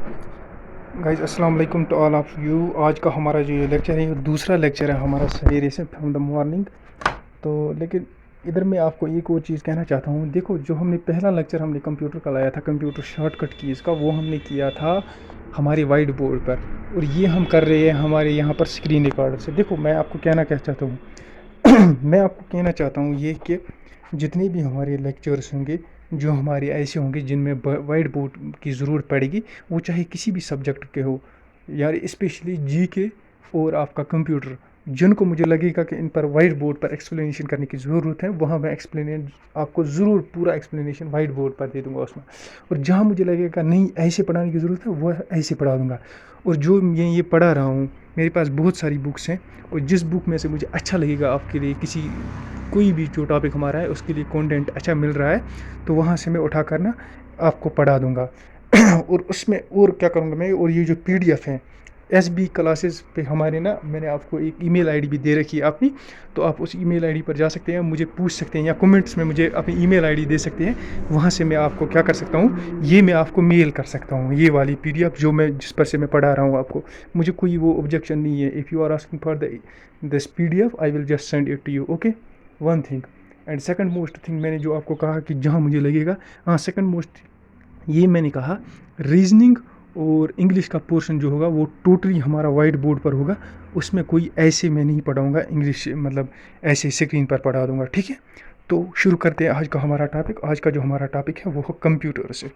Guys अस्सलाम वालेकुम to all of you. आज का हमारा जो ये लेक्चर है, ये दूसरा लेक्चर है हमारा सवेरे से फ्रॉम द मॉर्निंग। तो लेकिन इधर मैं आपको एक और चीज़ कहना चाहता हूँ। देखो, जो हमने पहला लेक्चर हमने कंप्यूटर का लाया था, कंप्यूटर शॉर्टकट कीज़ का, वो हमने किया था हमारे वाइट बोर्ड पर। और ये हम कर रहे हैं हमारे यहाँ पर स्क्रीन रिकॉर्डर से। देखो, मैं आपको कहना क्या चाहता हूँ मैं आपको कहना चाहता हूँ ये कि जितने भी हमारे लेक्चर्स होंगे, जो हमारे ऐसे होंगे जिनमें वाइट बोर्ड की ज़रूरत पड़ेगी, वो चाहे किसी भी सब्जेक्ट के हो यार, स्पेशली जी के और आपका कंप्यूटर, जिनको मुझे लगेगा कि इन पर वाइट बोर्ड पर एक्सप्लेनेशन करने की ज़रूरत है, वहाँ मैं एक्सप्लेन आपको ज़रूर पूरा एक्सप्लेनेशन वाइट बोर्ड पर दे दूँगा उसमें। और जहाँ मुझे लगेगा नहीं ऐसे पढ़ाने की ज़रूरत है, वह ऐसे पढ़ा दूँगा। और जो मैं ये पढ़ा रहा हूँ, मेरे पास बहुत सारी बुक्स हैं, और जिस बुक में से मुझे अच्छा लगेगा आपके लिए, किसी कोई भी जो टॉपिक हमारा है उसके लिए कंटेंट अच्छा मिल रहा है, तो वहाँ से मैं उठा कर ना आपको पढ़ा दूँगा। और उसमें और क्या करूँगा मैं, और ये जो पीडीएफ है एस बी क्लासेस पे हमारे ना, मैंने आपको एक ईमेल आईडी भी दे रखी है अपनी, तो आप उस ईमेल आईडी पर जा सकते हैं, मुझे पूछ सकते हैं, या कमेंट्स में मुझे अपनी ईमेल आईडी दे सकते हैं। वहाँ से मैं आपको क्या कर सकता हूँ, ये मैं आपको मेल कर सकता हूँ, ये वाली पीडीएफ जो मैं जिस पर से मैं पढ़ा रहा हूँ आपको। मुझे कोई वो ऑब्जेक्शन नहीं है। If you are asking for this PDF, I will just send it to you, okay. One thing. And second most thing, मैंने जो आपको कहा कि जहाँ मुझे लगेगा, हाँ सेकंड मोस्ट, ये मैंने कहा रीजनिंग और इंग्लिश का पोर्शन जो होगा वो टोटली हमारा वाइट बोर्ड पर होगा। उसमें कोई ऐसे मैं नहीं पढ़ाऊँगा इंग्लिश, मतलब ऐसे स्क्रीन पर पढ़ा दूँगा, ठीक है। तो शुरू करते हैं आज का हमारा टॉपिक। आज का जो हमारा टॉपिक है वो है कंप्यूटर से।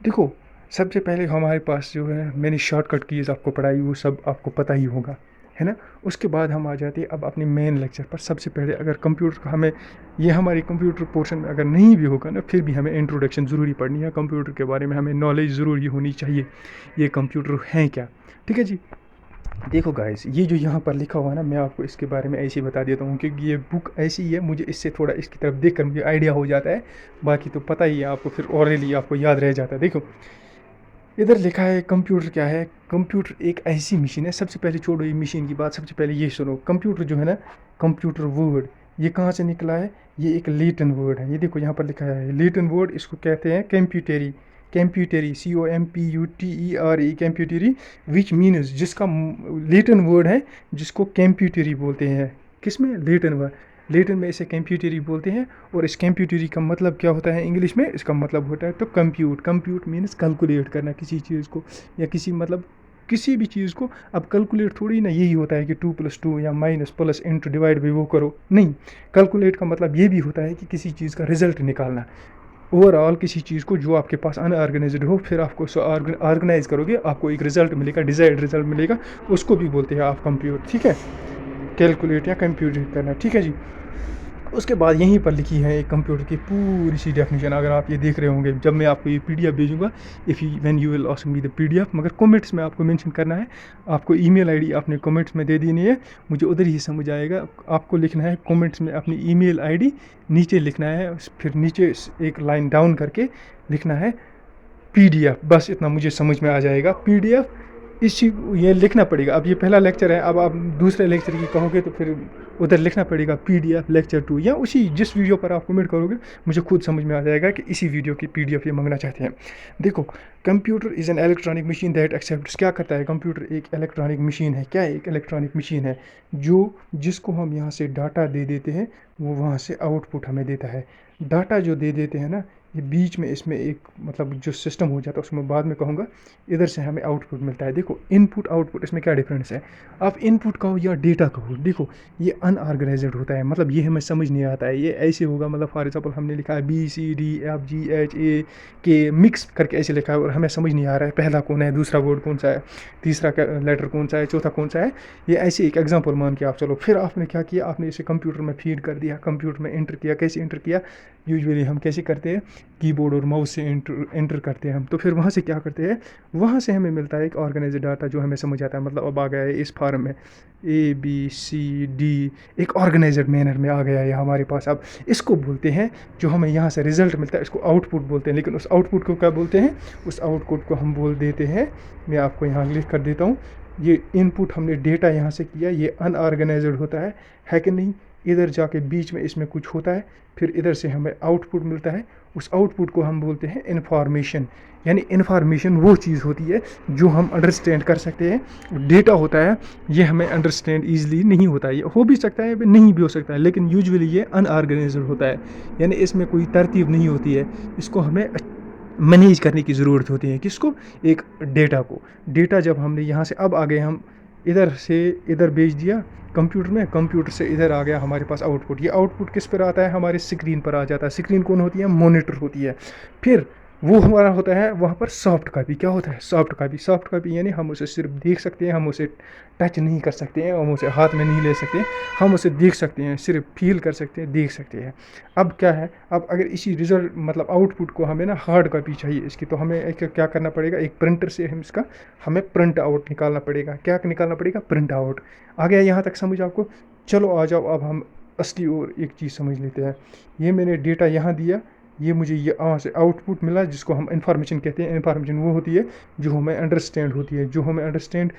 देखो, सबसे पहले हमारे पास जो है, मैंने शॉर्टकट कीज़ आपको पढ़ाई, वो सब आपको पता ही होगा, है ना। उसके बाद हम आ जाते हैं अब अपने मेन लेक्चर पर। सबसे पहले अगर कंप्यूटर का हमें, ये हमारी कंप्यूटर पोर्शन में अगर नहीं भी होगा ना, फिर भी हमें इंट्रोडक्शन ज़रूरी पढ़नी है कंप्यूटर के बारे में, हमें नॉलेज ज़रूरी होनी चाहिए ये कंप्यूटर है क्या, ठीक है जी। देखो गाइस, ये जो यहाँ पर लिखा हुआ है ना, मैं आपको इसके बारे में ऐसे ही बता देता हूँ, क्योंकि ये बुक ऐसी है, मुझे इससे थोड़ा इसकी तरफ देख कर मुझे आइडिया हो जाता है। बाकी तो पता ही है आपको, फिर ऑरली आपको याद रह जाता है। देखो, इधर लिखा है कंप्यूटर क्या है। कंप्यूटर एक ऐसी मशीन है, सबसे पहले छोड़ो ये मशीन की बात, सबसे पहले ये सुनो। कंप्यूटर जो है ना, कंप्यूटर वर्ड, ये कहाँ से निकला है, ये एक लेटिन वर्ड है। ये देखो यहाँ पर लिखा है लेटिन वर्ड, इसको कहते हैं कंप्यूटरी। कंप्यूटरी, COMPUTERE, कंप्यूटरी, विच मीन्स, जिसका लेटिन वर्ड है, जिसको कंप्यूटरी बोलते हैं। किसमें, लेटिन वर्ड, लेटिन में इसे कंप्यूटरी बोलते हैं। और इस कंप्यूटरी का मतलब क्या होता है इंग्लिश में, इसका मतलब होता है तो कंप्यूट। कंप्यूट मीन्स कैलकुलेट करना किसी चीज़ को, या किसी मतलब किसी भी चीज़ को। अब कैलकुलेट थोड़ी ना यही होता है कि 2+2 या माइनस प्लस इंटू डिवाइड भी वो करो, नहीं। कैलकुलेट का मतलब ये भी होता है कि किसी चीज़ का रिजल्ट निकालना, ओवरऑल किसी चीज़ को जो आपके पास अनऑर्गेनाइज्ड हो, फिर आपको उसको ऑर्गेनाइज करोगे, आपको एक रिजल्ट मिलेगा, डिजायर्ड रिजल्ट मिलेगा, उसको भी बोलते हैं आप कंप्यूट, ठीक है। कैलकुलेट या कंप्यूट करना, ठीक है जी। उसके बाद यहीं पर लिखी है एक कंप्यूटर की पूरी सी डेफिनेशन, अगर आप ये देख रहे होंगे जब मैं आपको ये पीडीएफ भेजूंगा, if you when you will ask me the PDF, मगर कमेंट्स में आपको मेंशन करना है। आपको ईमेल आईडी आपने कमेंट्स में दे देनी है, मुझे उधर ही समझ आएगा। आपको लिखना है कमेंट्स में अपनी ईमेल आईडी, नीचे लिखना है, फिर नीचे एक लाइन डाउन करके लिखना है पीडीएफ, बस इतना मुझे समझ में आ जाएगा। पीडीएफ इसी, ये लिखना पड़ेगा। अब ये पहला लेक्चर है, अब आप दूसरे लेक्चर की कहोगे तो फिर उधर लिखना पड़ेगा पीडीएफ लेक्चर 2, या उसी जिस वीडियो पर आप कमेंट करोगे, मुझे खुद समझ में आ जाएगा कि इसी वीडियो की पीडीएफ ये मांगना चाहते हैं। देखो, computer is an electronic machine that accepts, क्या करता है कंप्यूटर, एक इलेक्ट्रॉनिक मशीन है। क्या है, एक इलेक्ट्रॉनिक मशीन है जो, जिसको हम यहाँ से डाटा दे देते हैं, वो वहाँ से आउटपुट हमें देता है। डाटा जो दे देते हैं ना, ये बीच में इसमें एक मतलब जो सिस्टम हो जाता है, उसमें बाद में कहूँगा, इधर से हमें आउटपुट मिलता है। देखो, इनपुट आउटपुट, इसमें क्या डिफरेंस है। आप इनपुट कहो या डेटा कहो, देखो ये अनऑर्गेनाइज्ड होता है, मतलब ये हमें समझ नहीं आता है, ये ऐसे होगा, मतलब फॉर एग्जांपल हमने लिखा है BCDEFGHAK मिक्स करके ऐसे लिखा है, और हमें समझ नहीं आ रहा है पहला कौन है, दूसरा वर्ड कौन सा है, तीसरा लेटर कौन सा है, चौथा कौन सा है। ये ऐसे एक एग्जाम्पल मान के आप चलो, फिर आपने क्या किया, आपने इसे कंप्यूटर में फीड कर दिया, कंप्यूटर में एंटर किया। कैसे एंटर किया, यूजुअली हम कैसे करते हैं, कीबोर्ड और माउस से एंटर करते हैं हम। तो फिर वहाँ से क्या करते हैं, वहाँ से हमें मिलता है एक ऑर्गेनाइज्ड डाटा जो हमें समझ आता है, मतलब अब आ गया है इस फॉर्म में ABCD, एक ऑर्गेनाइज्ड मैनर में आ गया है हमारे पास। अब इसको बोलते हैं, जो हमें यहाँ से रिजल्ट मिलता है, इसको आउटपुट बोलते हैं। लेकिन उस आउटपुट को क्या बोलते हैं, उस आउटपुट को हम बोल देते हैं, मैं आपको यहाँ लिख कर देता हूँ, ये इनपुट हमने डेटा यहाँ से किया, ये अनऑर्गेनाइज्ड होता है कि नहीं। इधर जाके बीच में इसमें कुछ होता है, फिर इधर से हमें आउटपुट मिलता है। उस आउटपुट को हम बोलते हैं इन्फॉर्मेशन। यानी इन्फॉर्मेशन वो चीज़ होती है जो हम अंडरस्टैंड कर सकते हैं। डेटा होता है ये हमें अंडरस्टैंड ईजिली नहीं होता है, ये हो भी सकता है नहीं भी हो सकता है, लेकिन यूजुअली ये अनऑर्गेनाइज्ड होता है। यानी इसमें कोई तरतीब नहीं होती है, इसको हमें मैनेज करने की ज़रूरत होती है। किसको? एक डेटा को। डेटा जब हमने यहाँ से अब आ गए हम इधर से इधर भेज दिया कंप्यूटर में, कंप्यूटर से इधर आ गया हमारे पास आउटपुट। ये आउटपुट किस पर आता है? हमारे स्क्रीन पर आ जाता है। स्क्रीन कौन होती है? मॉनिटर होती है। फिर वो हमारा होता है वहाँ पर सॉफ्ट कॉपी। क्या होता है? Soft copy. सॉफ्ट कॉपी यानी हम उसे सिर्फ देख सकते हैं, हम उसे टच नहीं कर सकते हैं, हम उसे हाथ में नहीं ले सकते, हम उसे देख सकते हैं, सिर्फ फील कर सकते हैं, देख सकते हैं। अब क्या है, अब अगर इसी रिजल्ट मतलब आउटपुट को हमें ना हार्ड कॉपी चाहिए इसकी, तो हमें एक क्या करना पड़ेगा, एक प्रिंटर से हम इसका हमें प्रिंट आउट निकालना पड़ेगा। क्या निकालना पड़ेगा? Print out. आ गया यहाँ तक समझ आपको? चलो आ जाओ, अब हम असली और एक चीज़ समझ लेते हैं। ये मैंने डेटा यहाँ दिया, ये मुझे ये वहाँ से आउटपुट मिला जिसको हम इंफॉर्मेशन कहते हैं। इंफॉर्मेशन वो होती है जो हमें अंडरस्टैंड होती है, जो हमें अंडरस्टैंड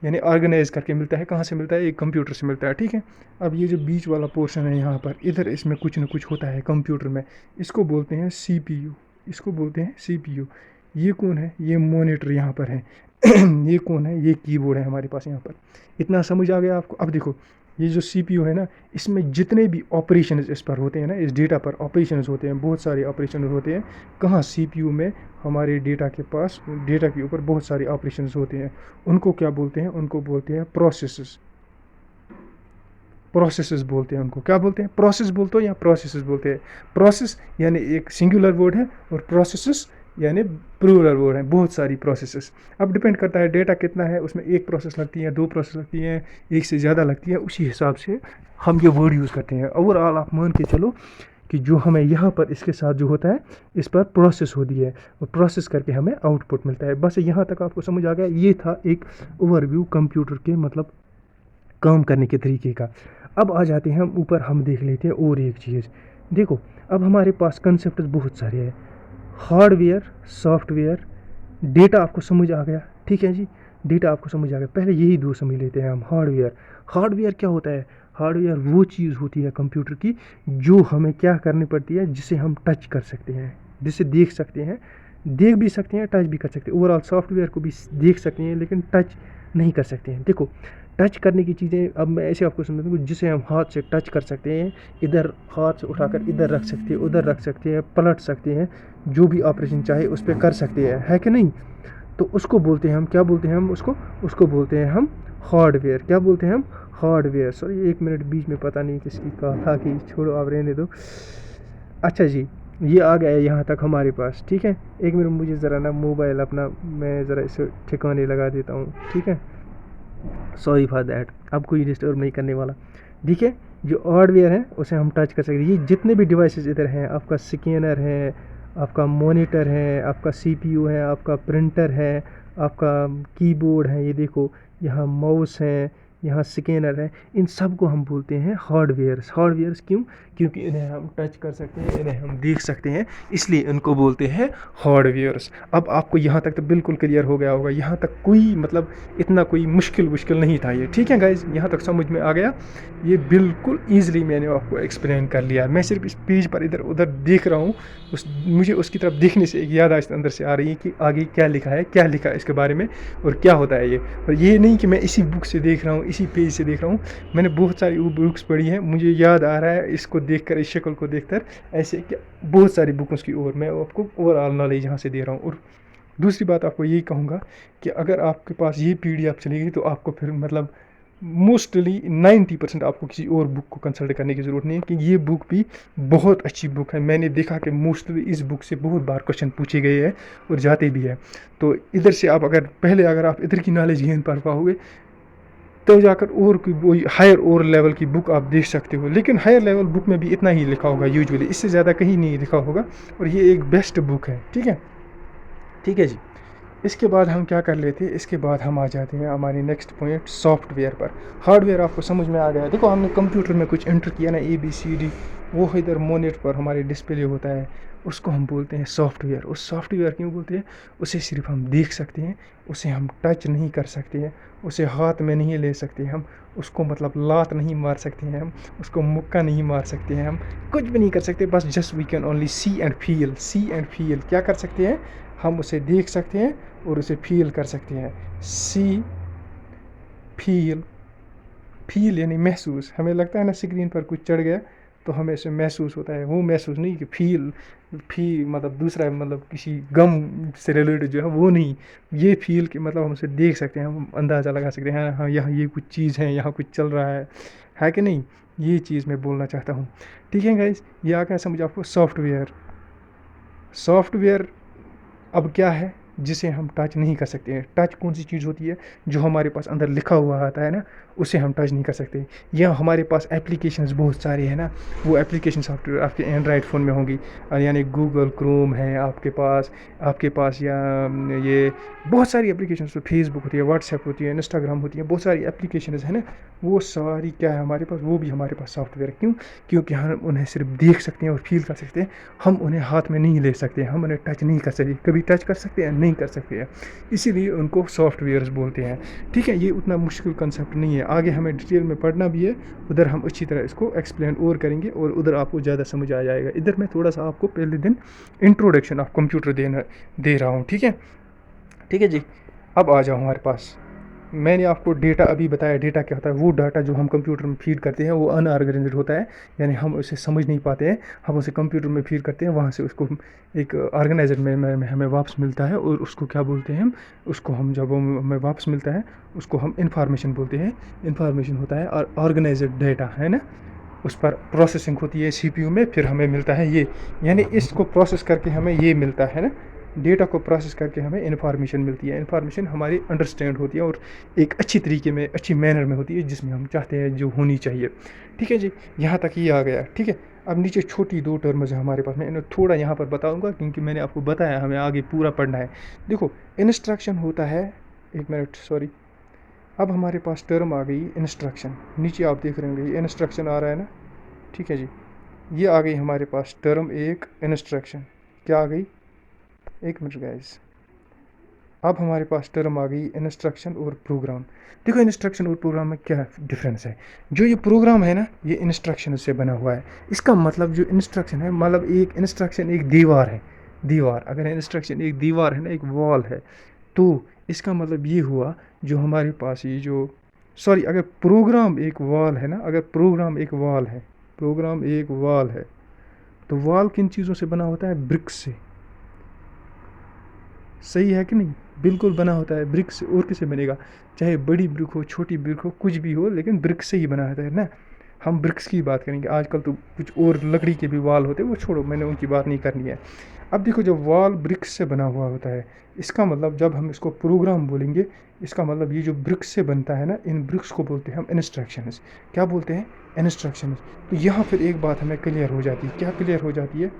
यानी ऑर्गेनाइज करके मिलता है। कहाँ से मिलता है? एक कंप्यूटर से मिलता है। ठीक है। अब ये जो बीच वाला पोर्शन है यहाँ पर, इधर इसमें कुछ न कुछ होता है कंप्यूटर में, इसको बोलते हैं CPU। इसको बोलते हैं CPU। ये कौन है? ये मॉनिटर यहाँ पर है। ये कौन है? ये कीबोर्ड है हमारे पास यहाँ पर। इतना समझ आ गया आपको? अब देखो ये जो CPU है ना, इसमें जितने भी ऑपरेशंस इस पर होते हैं ना, इस डेटा पर ऑपरेशंस होते हैं, बहुत सारे ऑपरेशंस होते हैं। कहाँ? CPU में हमारे डेटा के पास, डेटा के ऊपर बहुत सारे ऑपरेशंस होते हैं। उनको क्या बोलते हैं? उनको बोलते हैं प्रोसेसेस। प्रोसेसेस बोलते हैं उनको। क्या बोलते हैं? प्रोसेस बोलते हो या प्रोसेसेस बोलते हैं? प्रोसेस यानी एक सिंगुलर वर्ड है, और प्रोसेसेस यानी प्लूरल वर्ड है, बहुत सारी प्रोसेसेस। अब डिपेंड करता है डेटा कितना है, उसमें एक प्रोसेस लगती है, दो प्रोसेस लगती हैं, एक से ज़्यादा लगती है, उसी हिसाब से हम ये वर्ड यूज़ करते हैं। ओवरऑल आप मान के चलो कि जो हमें यहाँ पर इसके साथ जो होता है, इस पर प्रोसेस होती है, और प्रोसेस करके हमें आउटपुट मिलता है। बस यहाँ तक आपको समझ आ गया? ये था एक ओवरव्यू कंप्यूटर के मतलब काम करने के तरीके का। अब आ जाते हैं हम ऊपर, हम देख लेते हैं और एक चीज़। देखो अब हमारे पास कंसेप्ट बहुत सारे हैं, हार्डवेयर, सॉफ्टवेयर, डेटा आपको समझ आ गया। ठीक है जी, डेटा आपको समझ आ गया। पहले यही दो समझ लेते हैं हम। हार्डवेयर, हार्डवेयर क्या होता है? हार्डवेयर वो चीज़ होती है कंप्यूटर की जो हमें क्या करनी पड़ती है, जिसे हम टच कर सकते हैं, जिसे देख सकते हैं, देख भी सकते हैं, टच भी कर सकते हैं। ओवरऑल सॉफ्टवेयर को भी देख सकते हैं लेकिन टच नहीं कर सकते हैं। देखो टच करने की चीज़ें अब मैं ऐसे आपको समझाता हूँ, जिसे हम हाथ से टच कर सकते हैं, इधर हाथ से उठाकर इधर रख सकते हैं, उधर रख सकते हैं, पलट सकते हैं, जो भी ऑपरेशन चाहे उस पर कर सकते हैं, है कि नहीं? तो उसको बोलते हैं हम, क्या बोलते हैं हम उसको? उसको बोलते हैं हम हार्डवेयर। क्या बोलते हैं हम? हार्डवेयर। सॉरी 1 मिनट बीच में पता नहीं किसकी कहा था कि छोड़ो आप रहने दो। अच्छा जी, ये आ गया यहाँ तक हमारे पास। ठीक है, 1 मिनट मुझे ज़रा ना मोबाइल अपना, मैं ज़रा इसे ठिकाने लगा देता हूँ। ठीक है, सॉरी फॉर दैट, अब कोई डिस्टर्ब नहीं करने वाला। ठीक है, जो हार्डवेयर है उसे हम टच कर सकते हैं। ये जितने भी डिवाइसेस इधर हैं, आपका स्कैनर है, आपका मॉनिटर है, आपका CPU है, आपका प्रिंटर है, आपका कीबोर्ड है, ये देखो यहाँ माउस है, यहाँ स्कैनर है, इन सब को हम बोलते हैं हार्डवेयर्स। हार्डवेयर्स क्यों? क्योंकि इन्हें हम टच कर सकते हैं, इन्हें हम देख सकते हैं, इसलिए इनको बोलते हैं हार्डवेयर्स। अब आपको यहाँ तक तो बिल्कुल क्लियर हो गया होगा, यहाँ तक कोई मतलब इतना कोई मुश्किल नहीं था ये। ठीक है गाइज, यहाँ तक समझ में आ गया? ये बिल्कुल ईजिली मैंने आपको एक्सप्लेन कर लिया। मैं सिर्फ इस पेज पर इधर उधर देख रहा हूँ, मुझे उसकी तरफ देखने से एक याद अंदर से आ रही है कि आगे क्या लिखा है, क्या लिखा है इसके बारे में और क्या होता है ये। और ये नहीं कि मैं इसी बुक से देख रहा हूँ, इसी पेज से देख रहा हूँ, मैंने बहुत सारी बुक्स पढ़ी हैं, मुझे याद आ रहा है इसको देखकर, इस शक्ल को देखकर, ऐसे क्या बहुत सारी बुकों की ओर मैं आपको ओवरऑल नॉलेज यहाँ से दे रहा हूँ। और दूसरी बात आपको यही कहूँगा कि अगर आपके पास ये PDF चलेगी तो आपको फिर मतलब मोस्टली 90% आपको किसी और बुक को कंसल्ट करने की ज़रूरत नहीं है, कि ये बुक भी बहुत अच्छी बुक है। मैंने देखा कि मोस्टली इस बुक से बहुत बार क्वेश्चन पूछे गए हैं और जाते भी हैं। तो इधर से आप अगर आप इधर की नॉलेज गेन कर पाओगे तो जाकर और कोई हायर और लेवल की बुक आप देख सकते हो। लेकिन हायर लेवल बुक में भी इतना ही लिखा होगा यूजुअली, इससे ज़्यादा कहीं नहीं लिखा होगा, और ये एक बेस्ट बुक है। ठीक है, ठीक है जी। इसके बाद हम क्या कर लेते हैं, इसके बाद हम आ जाते हैं हमारी नेक्स्ट पॉइंट सॉफ्टवेयर पर। हार्डवेयर आपको समझ में आ गया। देखो हमने कंप्यूटर में कुछ एंटर किया ना, ABCD, वो इधर मॉनिटर पर हमारे डिस्प्ले होता है, उसको हम बोलते हैं सॉफ्टवेयर। उस सॉफ्टवेयर क्यों बोलते हैं? उसे सिर्फ हम देख सकते हैं, उसे हम टच नहीं कर सकते हैं, उसे हाथ में नहीं ले सकते हम, उसको मतलब लात नहीं मार सकते हैं हम, उसको मुक्का नहीं मार सकते हैं हम, कुछ भी नहीं कर सकते। बस just we can only see and feel. See and feel क्या कर सकते हैं? हम उसे देख सकते हैं और उसे फील कर सकते हैं। सी, फील, फील यानी महसूस। हमें लगता है ना स्क्रीन पर कुछ चढ़ गया तो हमें ऐसे महसूस होता है, वो महसूस नहीं कि फील, मतलब दूसरा मतलब किसी गम से रिलेटेड जो है वो नहीं। ये फील कि मतलब हम उसे देख सकते हैं, हम अंदाज़ा लगा सकते हैं, हाँ हाँ यहाँ ये कुछ चीज़ है, यहाँ कुछ चल रहा है कि नहीं? ये चीज़ मैं बोलना चाहता हूँ। ठीक है गाइस, ये आ गया समझ आपको सॉफ्टवेयर। सॉफ्टवेयर अब क्या है जिसे हम टच नहीं कर सकते हैं? टच कौन सी चीज़ होती है? जो हमारे पास अंदर लिखा हुआ आता है ना, उसे हम टच नहीं कर सकते। या हमारे पास एप्लीकेशंस बहुत सारे हैं ना, वो एप्लीकेशन सॉफ्टवेयर आपके एंड्रॉयड फ़ोन में होंगी, यानी गूगल क्रोम है आपके पास या ये बहुत सारी एप्लीकेशंस, तो फेसबुक होती है, व्हाट्सएप होती है, इंस्टाग्राम होती है, बहुत सारी एप्लीकेशंस है ना, वो सारी क्या है हमारे पास? वो भी हमारे पास सॉफ्टवेयर। क्यों? क्योंकि हम उन्हें सिर्फ देख सकते हैं और फील कर सकते हैं, हम उन्हें हाथ में नहीं ले सकते, हम उन्हें टच नहीं कर सकते। कभी टच कर सकते हैं? नहीं कर सकते हैं, इसीलिए उनको सॉफ्टवेयर्स बोलते हैं। ठीक है, ये उतना मुश्किल कंसेप्ट नहीं है, आगे हमें डिटेल में पढ़ना भी है, उधर हम अच्छी तरह इसको एक्सप्लेन और करेंगे और उधर आपको ज़्यादा समझ आ जाएगा। इधर मैं थोड़ा सा आपको पहले दिन इंट्रोडक्शन ऑफ कंप्यूटर दे रहा हूँ। ठीक है, ठीक है जी। अब आ जाओ हमारे पास। मैंने आपको डेटा अभी बताया, डेटा क्या होता है? वो डाटा जो हम कंप्यूटर में फीड करते हैं वो अनऑर्गेनाइज्ड होता है, यानी हम उसे समझ नहीं पाते हैं। हम उसे कंप्यूटर में फीड करते हैं, वहाँ से उसको एक ऑर्गेनाइज्ड में हमें वापस मिलता है, और उसको क्या बोलते हैं हम? उसको हम जब हमें वापस मिलता है उसको हम इंफॉर्मेशन बोलते हैं। इंफॉर्मेशन होता है और ऑर्गेनाइज्ड डेटा है ना, उस पर प्रोसेसिंग होती है सीपीयू में, फिर हमें मिलता है ये, यानी इसको प्रोसेस करके हमें ये मिलता है ना, डेटा को प्रोसेस करके हमें इन्फॉर्मेशन मिलती है। इन्फॉर्मेशन हमारी अंडरस्टैंड होती है और एक अच्छी तरीके में, अच्छी मैनर में होती है, जिसमें हम चाहते हैं जो होनी चाहिए। ठीक है जी, यहाँ तक ये आ गया। ठीक है, अब नीचे छोटी दो टर्म्स हैं हमारे पास, मैं इन्हें थोड़ा यहाँ पर बताऊँगा क्योंकि मैंने आपको बताया हमें आगे पूरा पढ़ना है। देखो, इंस्ट्रक्शन होता है, एक मिनट सॉरी, अब हमारे पास टर्म आ गई इंस्ट्रक्शन। नीचे आप देख रहे होंगे ये इंस्ट्रक्शन आ रहा है ना, ठीक है जी, ये आ गई हमारे पास टर्म एक इंस्ट्रक्शन। क्या आ गई? एक मिनट गाइस, अब हमारे पास टर्म आ गई इंस्ट्रक्शन और प्रोग्राम। देखो, इंस्ट्रक्शन और प्रोग्राम में क्या डिफरेंस है? जो ये प्रोग्राम है ना, ये इंस्ट्रक्शन से बना हुआ है। इसका मतलब जो इंस्ट्रक्शन है, मतलब एक इंस्ट्रक्शन एक दीवार है, दीवार, अगर इंस्ट्रक्शन एक दीवार है ना, एक वॉल है, तो इसका मतलब ये हुआ जो हमारे पास ये जो, सॉरी, अगर प्रोग्राम एक वॉल है ना, अगर प्रोग्राम एक वॉल है, प्रोग्राम एक वॉल है, तो वॉल किन चीज़ों से बना होता है? ब्रिक्स से। सही है कि नहीं? बिल्कुल बना होता है ब्रिक से, और किससे बनेगा? चाहे बड़ी ब्रिक हो, छोटी ब्रिक हो, कुछ भी हो, लेकिन ब्रिक से ही बना होता है ना। हम ब्रिक्स की बात करेंगे, आजकल तो कुछ और लकड़ी के भी वाल होते हैं, वो छोड़ो, मैंने उनकी बात नहीं करनी है। अब देखो, जब वॉल ब्रिक्स से बना हुआ होता है, इसका मतलब जब हम इसको प्रोग्राम बोलेंगे, इसका मतलब ये जो ब्रिक्स से बनता है ना, इन ब्रिक्स को बोलते हैं हम इंस्ट्रक्शंस। क्या बोलते हैं? इंस्ट्रक्शंस। तो यहाँ फिर एक बात हमें क्लियर हो जाती है। क्या क्लियर हो जाती है?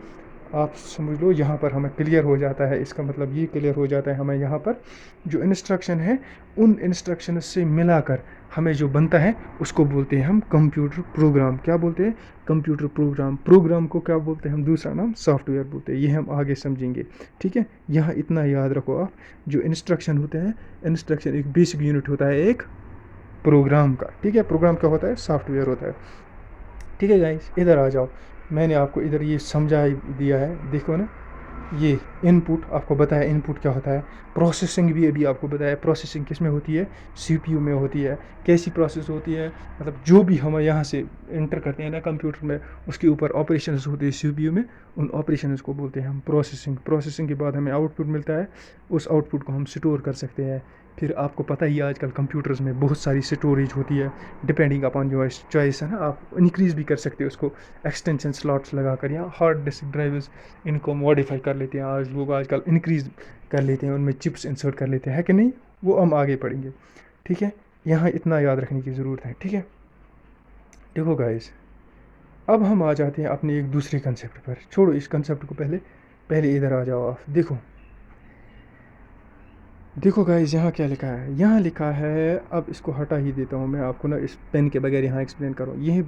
आप समझ लो, यहाँ पर हमें क्लियर हो जाता है, इसका मतलब ये क्लियर हो जाता है हमें यहाँ पर जो इंस्ट्रक्शन है, उन इंस्ट्रक्शन से मिलाकर हमें जो बनता है उसको बोलते हैं हम कंप्यूटर प्रोग्राम। क्या बोलते हैं? Computer program. प्रोग्राम को क्या बोलते हैं हम? दूसरा नाम सॉफ्टवेयर बोलते हैं। ये हम आगे समझेंगे। ठीक है, यहाँ इतना याद रखो आप, जो इंस्ट्रक्शन होते हैं, इंस्ट्रक्शन एक बेसिक यूनिट होता है एक प्रोग्राम का। ठीक है, प्रोग्राम क्या होता है? सॉफ्टवेयर होता है। ठीक है गाइस, इधर आ जाओ, मैंने आपको इधर ये समझा दिया है, देखो ना, ये इनपुट आपको बताया, इनपुट क्या होता है। प्रोसेसिंग भी अभी आपको बताया, प्रोसेसिंग किस में होती है? सीपीयू में होती है। कैसी प्रोसेस होती है? मतलब जो भी हम यहाँ से इंटर करते हैं ना कंप्यूटर में, उसके ऊपर ऑपरेशंस होते हैं सीपीयू में, उन ऑपरेशंस को बोलते हैं हम प्रोसेसिंग। प्रोसेसिंग के बाद हमें आउटपुट मिलता है, उस आउटपुट को हम स्टोर कर सकते हैं। फिर आपको पता ही है आजकल कंप्यूटर्स में बहुत सारी स्टोरेज होती है, डिपेंडिंग अपॉन जो चॉइस है ना, आप इंक्रीज़ भी कर सकते हो उसको एक्सटेंशन स्लॉट्स लगा कर, या हार्ड डिस्क ड्राइव्स इनको मॉडिफाई कर लेते हैं आज लोग, आजकल इंक्रीज़ कर लेते हैं, उनमें चिप्स इंसर्ट कर लेते हैं, है कि नहीं? वो हम आगे पढ़ेंगे। ठीक है, यहाँ इतना याद रखने की ज़रूरत है। ठीक है, देखो गाइस, अब हम आ जाते हैं अपने एक दूसरे कंसेप्ट पर। छोड़ो इस कंसेप्ट को, पहले पहले इधर आ जाओ आप। देखो, देखो गाइस, यहाँ क्या लिखा है, यहाँ लिखा है, अब इसको हटा ही देता हूँ मैं आपको ना, इस पेन के बगैर यहाँ एक्सप्लेन करूँ। यहीं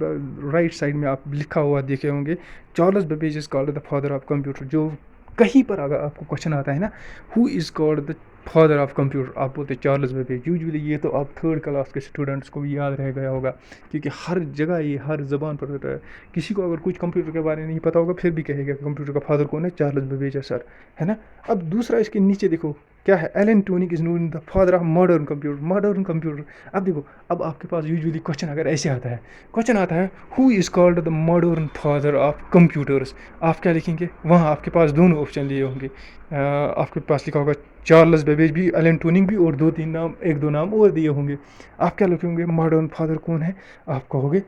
राइट साइड में आप लिखा हुआ देखे होंगे, Charles Babbage is called the father of computer. जो कहीं पर अगर आपको क्वेश्चन आता है ना, who is called the father of computer, आप बोलते चार्ल्स बेबेज। यूजुअली ये तो आप थर्ड क्लास के स्टूडेंट्स को भी याद रह गया होगा, क्योंकि हर जगह ये हर ज़बान पर होता है। किसी को अगर कुछ कंप्यूटर के बारे में नहीं पता होगा, फिर भी कहेगा कंप्यूटर का फादर कौन है, चार्ल्स बेबेज है सर, है ना। अब दूसरा इसके नीचे देखो क्या है, Alan Turing is known the father of modern computer, modern computer. अब देखो, अब आपके पास यूजुअली क्वेश्चन अगर ऐसे आता है, क्वेश्चन आता है who is called the modern father of computers, आप क्या लिखेंगे, वहाँ आपके पास दोनों ऑप्शन लिए होंगे। आपके पास लिखा होगा चार्ल्स बेबेज भी, एलन ट्यूरिंग भी, और दो तीन नाम, एक दो नाम और दिए होंगे। आप क्या लिखेंगे, मॉडर्न फादर कौन है, आप कहोगे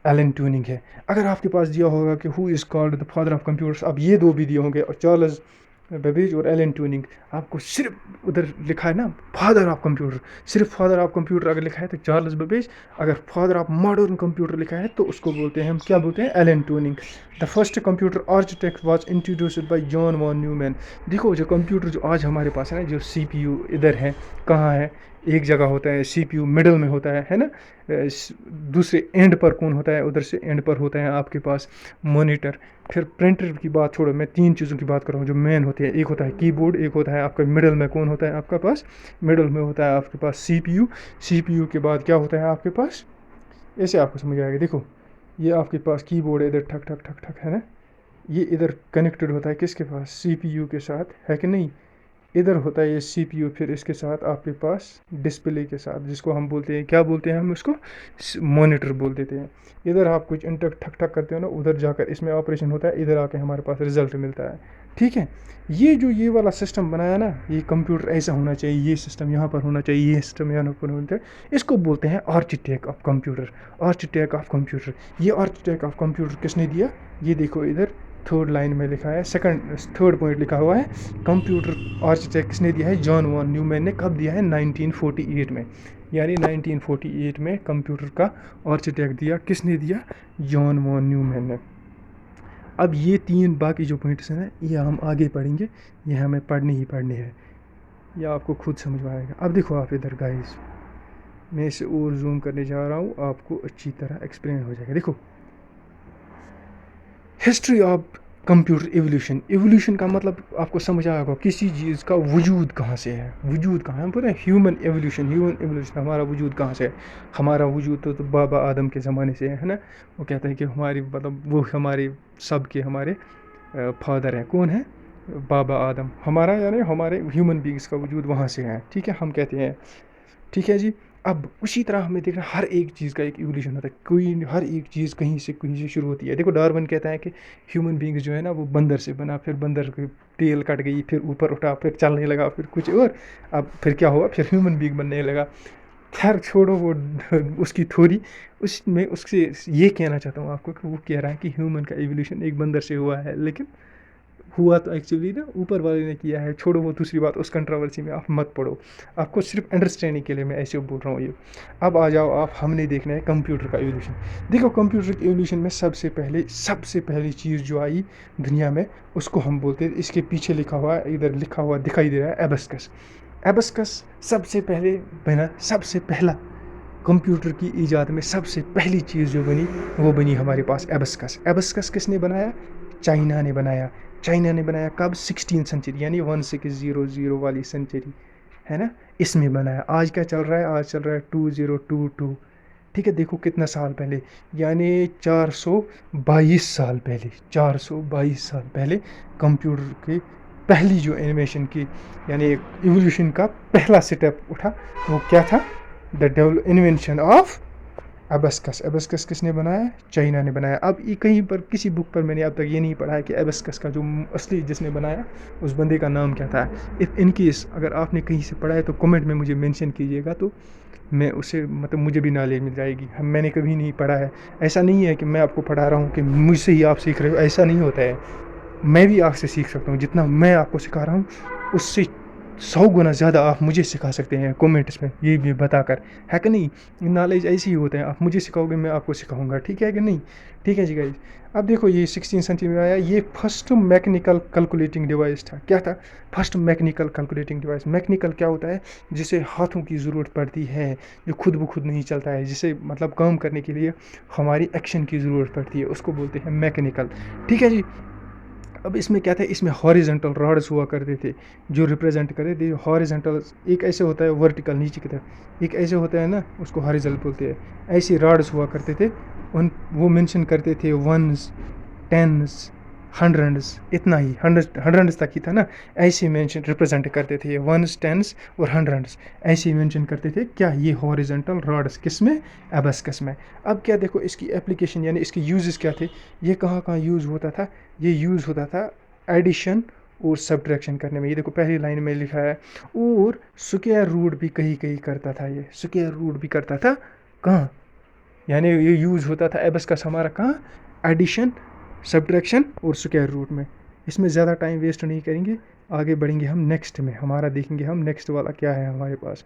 एलन ट्यूरिंग है। अगर आपके पास दिया होगा कि who is called the father of computers, अब ये दो भी दिए होंगे, और चार्ल्स बेबेज और एलन ट्यूरिंग, आपको सिर्फ उधर लिखा है ना फादर ऑफ कंप्यूटर, सिर्फ फादर ऑफ कंप्यूटर अगर लिखा है तो चार्ल्स बेबेज, अगर फादर ऑफ मॉडर्न कंप्यूटर लिखा है तो उसको बोलते हैं, हम क्या बोलते हैं, Alan Turing. The first computer architect was introduced by John von Neumann. देखो, जो कंप्यूटर जो आज हमारे पास है ना, जो सीपीयू इधर है, कहाँ है, एक जगह होता है सीपीयू, मिडल में होता है ना। दूसरे एंड पर कौन होता है, उधर से एंड पर होता है आपके पास मॉनिटर। फिर प्रिंटर की बात छोड़ो, मैं तीन चीज़ों की बात कर रहा हूँ जो मेन होती है। एक होता है कीबोर्ड, एक होता है आपका मिडल में कौन होता है आपका पास, मिडल में होता है आपके पास सीपीयू। सीपीयू के बाद क्या होता है आपके पास, ऐसे आपको समझ आएगा। देखो, ये आपके पास कीबोर्ड है, इधर ठक ठक ठक ठक है ना, ये इधर कनेक्टेड होता है किसके पास, सीपीयू के साथ, है कि नहीं। इधर होता है ये सीपीयू, फिर इसके साथ आपके पास डिस्प्ले के साथ, जिसको हम बोलते हैं, क्या बोलते हैं हम उसको, मॉनिटर बोल देते हैं। इधर आप कुछ इंटर ठक ठक करते हो ना, उधर जाकर इसमें ऑपरेशन होता है, इधर आके हमारे पास रिजल्ट मिलता है। ठीक है, ये जो ये वाला सिस्टम बनाया ना, ये कंप्यूटर ऐसा होना चाहिए, ये सिस्टम यहाँ पर होना चाहिए, ये सिस्टम यहाँ पर होना चाहिए, इसको बोलते हैं architect of computer, architect of computer. ये आर्किटेक्ट ऑफ कंप्यूटर किसने दिया, ये देखो इधर थर्ड लाइन में लिखा है, थर्ड पॉइंट लिखा हुआ है, कंप्यूटर आर्किटेक्ट किसने दिया है, जॉन वॉन न्यूमैन ने। कब दिया है, 1948 में, यानी 1948 में कंप्यूटर का आर्किटेक्ट दिया, किसने दिया, जॉन वॉन न्यूमैन ने। अब ये तीन बाकी जो पॉइंट्स हैं ये हम आगे पढ़ेंगे, ये हमें पढ़ने ही पढ़ने हैं, ये आपको खुद समझ में आएगा। अब देखो आप इधर गाइस, मैं इसे और जूम करने जा रहा हूँ, आपको अच्छी तरह एक्सप्लेन हो जाएगा। देखो, history of computer evolution, evolution का मतलब आपको समझ आएगा, किसी चीज़ का वजूद कहाँ से है, वजूद कहाँ है, हम बोलते हैं ह्यूमन एवोल्यूशन, ह्यूमन एवोल्यूशन, हमारा वजूद कहाँ से है। हमारा वजूद तो बाबा आदम के ज़माने से है ना। वो कहते हैं कि हमारी मतलब वो हमारे सब के हमारे फादर हैं, कौन है, बाबा आदम, हमारा यानी हमारे ह्यूमन बींग्स का वजूद वहाँ से है। ठीक है, हम कहते हैं, ठीक है जी। अब उसी तरह हमें देखना, हर एक चीज़ का एक इवोल्यूशन होता है, कोई हर एक चीज़ कहीं से शुरू होती है। देखो, डार्विन कहता है कि ह्यूमन बींग्स जो है ना वो बंदर से बना, फिर बंदर की टेल कट गई, फिर ऊपर उठा, फिर चलने लगा, फिर कुछ और, अब फिर क्या हुआ, फिर ह्यूमन बींग बनने लगा। खैर छोड़ो वो उसकी थ्योरी, उसमें उससे ये कहना चाहता हूँ आपको कि वो कह रहा है कि ह्यूमन का इवोल्यूशन एक बंदर से हुआ है, लेकिन हुआ तो एक्चुअली ना ऊपर वाले ने किया है। छोड़ो वो दूसरी बात, उस कंट्रोवर्सी में आप मत पढ़ो, आपको सिर्फ अंडरस्टैंडिंग के लिए मैं ऐसे बोल रहा हूँ ये। अब आ जाओ आप, हमने देखना है कंप्यूटर का एवोल्यूशन। देखो, कंप्यूटर के एवोल्यूशन में सबसे पहली चीज़ जो आई दुनिया में, उसको हम बोलते हैं, इसके पीछे लिखा हुआ है, इधर लिखा हुआ दिखाई दे रहा है, एबस्कस। एबस्कस सबसे पहले बना, सबसे पहला कंप्यूटर की ईजाद में सबसे पहली चीज़ जो बनी वो बनी हमारे पास एबस्कस। एबस्कस किसने बनाया, चाइना ने बनाया। चाइना ने बनाया कब, 16वीं सेंचुरी, यानी 1600 वाली सेंचुरी, है ना, इसमें बनाया। आज क्या चल रहा है, आज चल रहा है 2022। ठीक है, देखो कितना साल पहले, यानी 422 साल पहले, 422 साल पहले कंप्यूटर की पहली जो एनिमेशन की, यानी इवोल्यूशन का पहला स्टेप उठा, वो क्या था, द इन्वेंशन ऑफ एबस्कस। एबस्कस किसने बनाया, चाइना ने बनाया। अब ये कहीं पर किसी बुक पर मैंने अब तक ये नहीं पढ़ा है कि एबस्कस का जो असली जिसने बनाया उस बंदे का नाम क्या था। इफ़ इन केस अगर आपने कहीं से पढ़ा है तो कमेंट में मुझे मेंशन कीजिएगा, तो मैं उसे मतलब मुझे भी नॉलेज मिल जाएगी। मैंने कभी नहीं पढ़ा है, ऐसा नहीं है कि मैं आपको पढ़ा रहा हूँ कि मुझसे ही आप सीख रहे हो, ऐसा नहीं होता है। मैं भी आपसे सीख सकता हूँ, जितना मैं आपको सिखा रहा हूँ उससे 100 गुना ज़्यादा आप मुझे सिखा सकते हैं कमेंट्स में ये भी बताकर, है कि नहीं। नॉलेज ऐसे ही होता है, आप मुझे सिखाओगे मैं आपको सिखाऊंगा, ठीक है कि नहीं। ठीक है जी गाइज। अब देखो ये 16 सेंचुरी में आया, ये फर्स्ट मैकेनिकल कैलकुलेटिंग डिवाइस था। क्या था? First mechanical calculating device. Mechanical क्या होता है? जिसे हाथों की ज़रूरत पड़ती है, जो खुद ब खुद नहीं चलता है, जिसे मतलब काम करने के लिए हमारी एक्शन की ज़रूरत पड़ती है, उसको बोलते हैं मैकेनिकल। ठीक है जी। अब इसमें क्या था, इसमें हॉरिजेंटल रॉड्स हुआ करते थे जो रिप्रेजेंट करे थे हॉरिजेंटल। एक ऐसे होता है वर्टिकल नीचे की तरफ, एक ऐसे होता है ना, उसको हॉरिजेंटल बोलते हैं। ऐसे रॉड्स हुआ करते थे, उन वो मेंशन करते थे वंस, टेंस, हंड्रेड्स, इतना ही हंड्रेड्स तक ही था ना। ऐसे मेंशन रिप्रेजेंट करते थे वंस, टेंस और हंड्रेड्स, ऐसे मेंशन करते थे क्या, ये हॉरिजेंटल रॉड्स किस में, एबस्कस में। अब क्या देखो इसकी एप्लीकेशन यानी इसके यूजेस क्या थे, ये कहाँ कहाँ यूज़ होता था। ये यूज़ होता था एडिशन और सब्ट्रैक्शन करने में। ये देखो पहली लाइन में लिखा है, और स्क्वायर रूट भी कहीं कहीं करता था, ये स्क्वायर रूट भी करता था कहाँ, यानी ये यूज़ होता था एबस्कस हमारा कहाँ, एडिशन, सब्ट्रैक्शन और स्क्वायर रूट में। इसमें ज़्यादा टाइम वेस्ट नहीं करेंगे, आगे बढ़ेंगे हम नेक्स्ट में, हमारा देखेंगे हम नेक्स्ट वाला क्या है हमारे पास।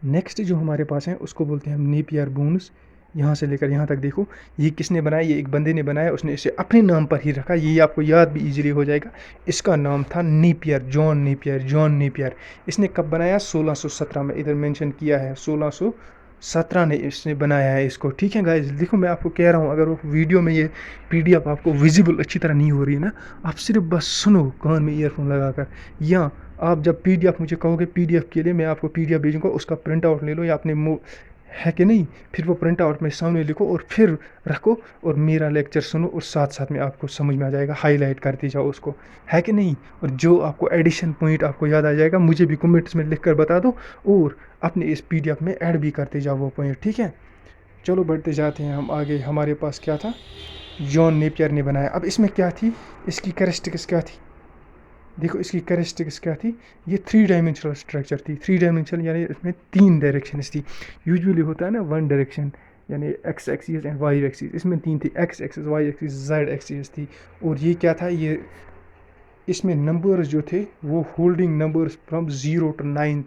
नेक्स्ट जो हमारे पास है उसको बोलते हैं हम नेपियर बोन्स। यहाँ से लेकर यहाँ तक देखो, ये किसने बनाया, ये एक बंदे ने बनाया, उसने इसे अपने नाम पर ही रखा, ये आपको याद भी इजीली हो जाएगा। इसका नाम था Napier, John Napier, John Napier. इसने कब बनाया, 1617 में, इधर मेंशन किया है 1617 ने इसने बनाया है इसको। ठीक है गाइस, देखो मैं आपको कह रहा हूँ, अगर वो वीडियो में ये पीडीएफ आपको विजिबल अच्छी तरह नहीं हो रही है ना, आप सिर्फ बस सुनो कान में ईयरफोन लगाकर, या आप जब पीडीएफ मुझे कहोगे पीडीएफ के लिए, मैं आपको पीडीएफ भेजूंगा, उसका प्रिंट आउट ले लो या अपने है कि नहीं, फिर वो प्रिंट आउट में सामने लिखो और फिर रखो, और मेरा लेक्चर सुनो, और साथ साथ में आपको समझ में आ जाएगा, हाईलाइट करते जाओ उसको, है कि नहीं। और जो आपको एडिशन पॉइंट आपको याद आ जाएगा मुझे भी कमेंट्स में लिख कर बता दो, और अपने इस पीडीएफ में ऐड भी करते जाओ वो पॉइंट, ठीक है। चलो बढ़ते जाते हैं हम आगे। हमारे पास क्या था, जॉन नेपियर ने बनाया। अब इसमें क्या थी, इसकी कैरेक्टरिस्टिक्स क्या थी, देखो इसकी कैरेक्टरिस्टिक्स क्या थी। ये 3 डायमेंशनल स्ट्रक्चर थी। 3 डायमेंशनल यानी इसमें 3 डायरेक्शंस थी। यूजुअली होता है ना 1 डायरेक्शन, यानी X axis and Y axis, इसमें 3 थी, X axis, Y axis, Z axis थी। और ये क्या था, ये इसमें नंबर्स जो थे वो होल्डिंग नंबर्स फ्रॉम 0 to 9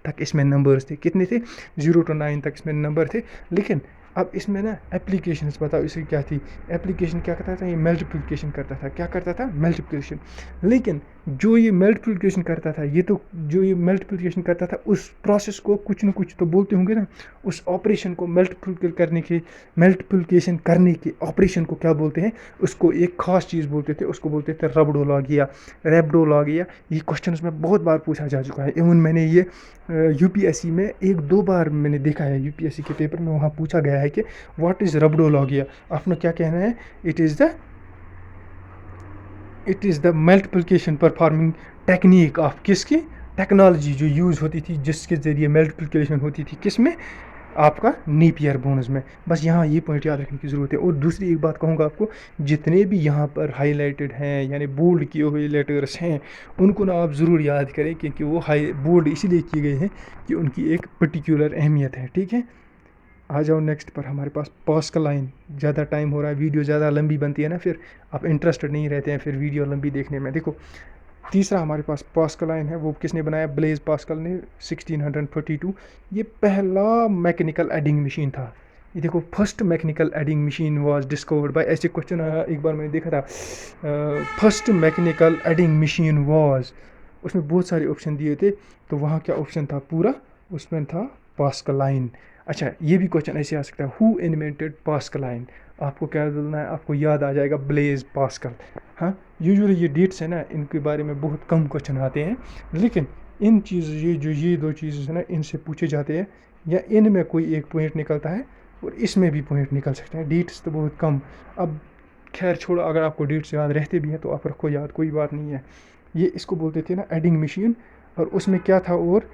तक इसमें नंबर्स थे। कितने थे, 0 to 9 तक इसमें नंबर थे। लेकिन अब इसमें ना एप्लीकेशंस बताओ इसकी क्या थी। एप्लीकेशन क्या करता था, ये मल्टीप्लिकेशन करता था। क्या करता था, मल्टीप्लिकेशन। लेकिन जो ये मल्टीप्लिकेशन करता था, ये तो जो ये मल्टीप्लिकेशन करता था उस प्रोसेस को कुछ ना कुछ तो बोलते होंगे ना, उस ऑपरेशन को मल्टीप्लिकेशन करने के ऑपरेशन को क्या बोलते हैं, उसको एक खास चीज़ बोलते थे, उसको बोलते थे रबडोलॉगिया, रेबडोलॉगिया। ये क्वेश्चन उसमें बहुत बार पूछा जा चुका है। इवन मैंने ये यूपीएससी में 1-2 बार मैंने देखा है, यूपीएससी के पेपर में वहाँ पूछा गया है कि व्हाट इज़ रबडोलॉगिया। आपने क्या कहना है, it is the multiplication performing technique of, किसकी, टेक्नोलॉजी जो यूज़ होती थी, जिसके ज़रिए मल्टीप्लिकेशन होती थी, किस में, आपका नेपियर बोन्स में। बस यहाँ ये पॉइंट याद रखने की ज़रूरत है। और दूसरी एक बात कहूँगा आपको, जितने भी यहाँ पर हाईलाइटेड हैं यानी बोल्ड किए हुए लेटर्स हैं, उनको ना आप ज़रूर याद करें, क्योंकि वो हाई बोल्ड इसलिए किए गए हैं कि उनकी एक पर्टिकुलर अहमियत है, ठीक है। आ जाओ नेक्स्ट पर, हमारे पास पास्कल लाइन। ज़्यादा टाइम हो रहा है, वीडियो ज़्यादा लंबी बनती है ना, फिर आप इंटरेस्टेड नहीं रहते हैं फिर वीडियो लंबी देखने में। देखो तीसरा हमारे पास पास्कल लाइन है, वो किसने बनाया, ब्लेज पास्कल ने, 1642। ये पहला मैकेनिकल एडिंग मशीन था। ये देखो first mechanical adding machine was discovered by, ऐसे क्वेश्चन एक बार मैंने देखा था, first mechanical adding machine was, उसमें बहुत सारे ऑप्शन दिए थे, तो वहाँ क्या ऑप्शन था पूरा, उसमें था पास्कल लाइन। अच्छा ये भी क्वेश्चन ऐसे आ सकता है, हु इन्वेंटेड पास्कल लाइन। आपको क्या बोलना है, आपको याद आ जाएगा ब्लेज पास्कल। हाँ, यूजुअली ये डेट्स है ना, इनके बारे में बहुत कम क्वेश्चन आते हैं, लेकिन इन चीज़ ये 2 चीज़ें है ना, इनसे पूछे जाते हैं, या इनमें कोई एक पॉइंट निकलता है और इसमें भी पॉइंट निकल सकते हैं। डेट्स तो बहुत कम। अब खैर छोड़ो, अगर आपको डेट्स याद रहते भी हैं तो आप रखो याद, कोई बात नहीं है। ये इसको बोलते थे ना एडिंग मशीन, और उसमें क्या था, और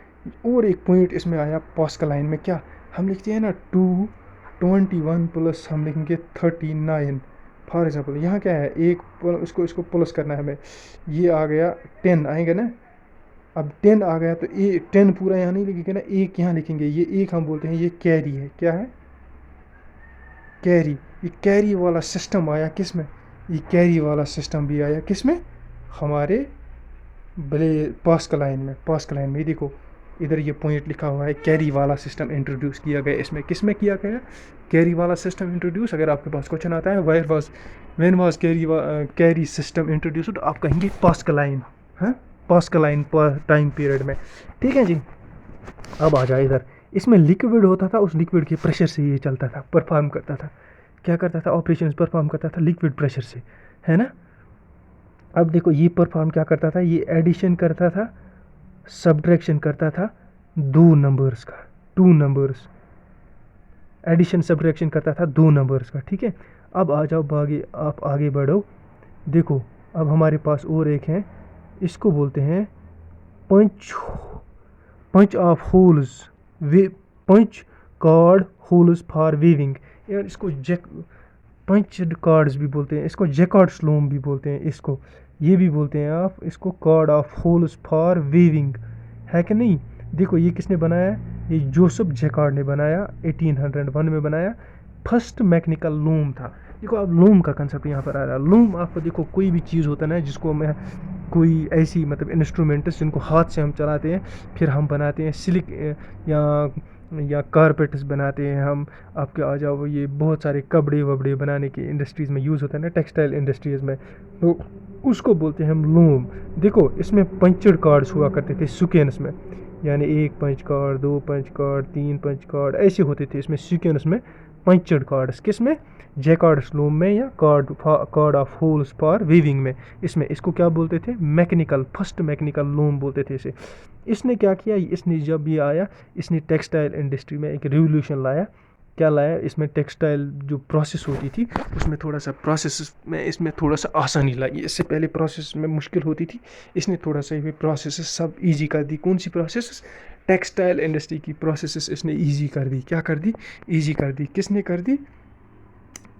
एक पॉइंट इसमें आया पास्कल लाइन में, क्या हम लिखते हैं ना 221 प्लस हम लिखेंगे 39। फॉर एग्जांपल यहाँ क्या है, एक इसको प्लस करना है हमें, ये आ गया 10 आएगा ना। अब 10 आ गया तो 10 पूरा यहाँ नहीं लिखेंगे ना, एक यहाँ लिखेंगे। ये एक हम बोलते हैं ये कैरी है, क्या है, कैरी। ये कैरी वाला सिस्टम आया किस में, ये कैरी वाला सिस्टम भी आया किस में, हमारे भले पास्कलाइन में देखो, इधर ये पॉइंट लिखा हुआ है, कैरी वाला सिस्टम इंट्रोड्यूस किया गया। इसमें किस में किया गया? कैरी वाला सिस्टम इंट्रोड्यूस। अगर आपके पास क्वेश्चन आता है when was carry system introduced, तो आप कहेंगे पास्कलाइन, हाँ, पास्कलाइन टाइम पीरियड में। ठीक है जी। अब आ जाए इधर, इसमें लिक्विड होता था, उस लिक्विड के प्रेशर से ये चलता था, परफॉर्म करता था। क्या करता था? ऑपरेशन परफॉर्म करता था लिक्विड प्रेशर से, है ना। अब देखो ये परफॉर्म क्या करता था, ये एडिशन करता था, सब्ट्रैक्शन करता था दो नंबर्स का, टू नंबर्स, एडिशन सब्ट्रैक्शन करता था दो नंबर्स का। ठीक है। अब आ जाओ आगे, आप आगे बढ़ो। देखो अब हमारे पास और एक है, इसको बोलते हैं punch punch of holes, they punch card holes for weaving, यार इसको पंचड कार्ड्स भी बोलते हैं, इसको जैकार्ड स्लोम भी बोलते हैं, इसको ये भी बोलते हैं आप, इसको card of holes for weaving, है कि नहीं। देखो ये किसने बनाया? ये जोसेफ जैकार्ड ने बनाया, 1801 में बनाया। फर्स्ट मैकेनिकल लूम था। देखो अब लूम का कंसेप्ट यहाँ पर आ रहा है। लूम आपको देखो कोई भी चीज़ होता है ना, जिसको मैं कोई ऐसी मतलब इंस्ट्रूमेंट जिनको हाथ से हम चलाते हैं, फिर हम बनाते हैं सिलिक या कारपेट्स बनाते हैं हम। आपके आ जाओ, ये बहुत सारे कपड़े वपड़े बनाने की इंडस्ट्रीज़ में यूज़ होता है ना, टेक्सटाइल इंडस्ट्रीज़ में, तो उसको बोलते हैं हम लूम। देखो इसमें पंचड कार्ड्स हुआ करते थे सीक्वेंस में, यानी एक पंच कार्ड, दो पंच कार्ड, तीन पंच कार्ड, ऐसे होते थे इसमें सीक्वेंस में पंचड कार्ड्स। किस में? जैकार्ड स्लूम में, या card of holes for weaving में। इसमें इसको क्या बोलते थे? मैकेनिकल, फर्स्ट मैकेनिकल लूम बोलते थे इसे। इसने क्या किया? इसने जब ये आया, इसने टेक्सटाइल इंडस्ट्री में एक रिवोल्यूशन लाया। क्या लाया? इसमें टेक्सटाइल जो प्रोसेस होती थी, उसमें थोड़ा सा प्रोसेस में इसमें थोड़ा सा आसानी लाई। इससे पहले प्रोसेस में मुश्किल होती थी, इसने थोड़ा सा ये प्रोसेस सब इजी कर दी। कौन सी प्रोसेस? टेक्सटाइल इंडस्ट्री की प्रोसेस इसने इजी कर दी। क्या कर दी? इजी कर दी। किसने कर दी?